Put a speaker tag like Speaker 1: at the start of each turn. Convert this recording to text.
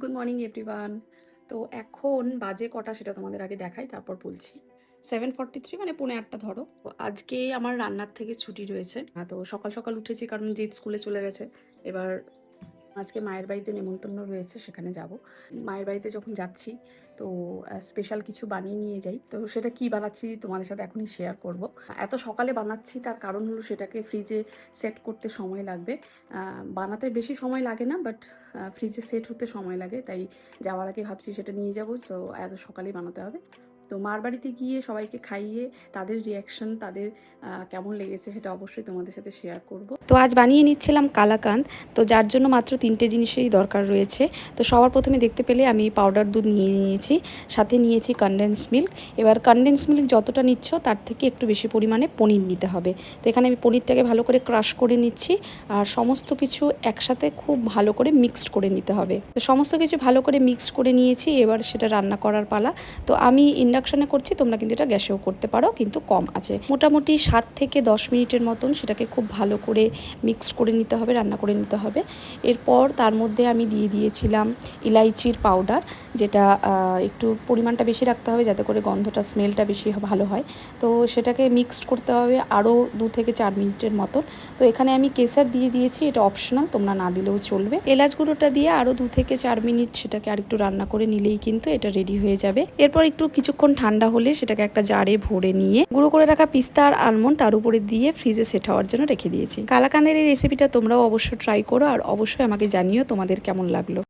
Speaker 1: Good morning everyone. তো এখন বাজে কটা সেটা তোমাদের আগে দেখাই, তারপর বলছি। 7:43, মানে পৌনে 8টা ধরো। তো আজকে আমার রান্নার থেকে ছুটি রয়েছে। তো সকাল সকাল উঠেছি কারণ জিৎ স্কুলে চলে গেছে। এবার আজকে মায়ের বাড়িতে নেমন্তন্ন রয়েছে, সেখানে যাব। মায়ের বাড়িতে যখন যাচ্ছি তো স্পেশাল কিছু বানিয়ে নিয়ে যাই। তো সেটা কি বানাচ্ছি তোমাদের সাথে এখনই শেয়ার করব। এত সকালে বানাচ্ছি তার কারণ হলো সেটাকে ফ্রিজে সেট করতে সময় লাগবে। বানাতে বেশি সময় লাগে না, বাট ফ্রিজে সেট হতে সময় লাগে, তাই যাওয়ার আগে ভাবছি সেটা নিয়ে যাবো। সো এত সকালেই বানাতে হবে। তো মার বাড়িতে গিয়ে সবাইকে খাইয়ে তাদের রিয়াকশন, তাদের কেমন লেগেছে সেটা অবশ্যই তোমাদের সাথে শেয়ার করব। তো আজ বানিয়ে নিচ্ছিলাম কালাকাঁদ। তো যার জন্য মাত্র 3টে জিনিসেরই দরকার রয়েছে। তো সবার প্রথমে দেখতে পেলে আমি পাউডার দুধ নিয়ে নিয়েছি, সাথে নিয়েছি কনডেন্স মিল্ক। এবার কনডেন্স মিল্ক যতটা নিচ্ছ তার থেকে একটু বেশি পরিমাণে পনির নিতে হবে। তো এখানে আমি পনিরটাকে ভালো করে ক্রাশ করে নিচ্ছি, আর সমস্ত কিছু একসাথে খুব ভালো করে মিক্সড করে নিতে হবে। তো সমস্ত কিছু ভালো করে মিক্সড করে নিয়েছি, এবার সেটা রান্না করার পালা। তো আমি ইন্ডাকশানে করছি, তোমরা কিন্তু এটা গ্যাসেও করতে পারো, কিন্তু কম আছে। মোটামুটি 7 থেকে 10 মিনিটের মতন সেটাকে খুব ভালো করে মিক্সড করে নিতে হবে, রান্না করে নিতে হবে। এরপর তার মধ্যে আমি দিয়ে দিয়েছিলাম ইলাইচির পাউডার, যেটা একটু পরিমাণটা বেশি রাখতে হবে যাতে করে গন্ধটা, স্মেলটা বেশি ভালো হয়। তো সেটাকে মিক্সড করতে হবে আরও 2 থেকে 4 মিনিটের মতন। তো এখানে আমি কেসার দিয়ে দিয়েছি, এটা অপশনাল, তোমরা না দিলেও চলবে। এলাচ গুঁড়োটা দিয়ে আরও 2 থেকে 4 মিনিট সেটাকে আরেকটু রান্না করে নিলেই কিন্তু এটা রেডি হয়ে যাবে। এরপর একটু কিছুক্ষণ ঠান্ডা হলে সেটাকে একটা জারে ভরে নিয়ে গুঁড়ো করে রাখা পিস্তা আর আলমন্ড তার উপরে দিয়ে ফ্রিজে সেট হওয়ার জন্য রেখে দিয়েছি। কালাকাঁদের এই রেসিপিটা তোমরাও অবশ্যই ট্রাই করো, আর অবশ্যই আমাকে জানিও তোমাদের কেমন লাগলো।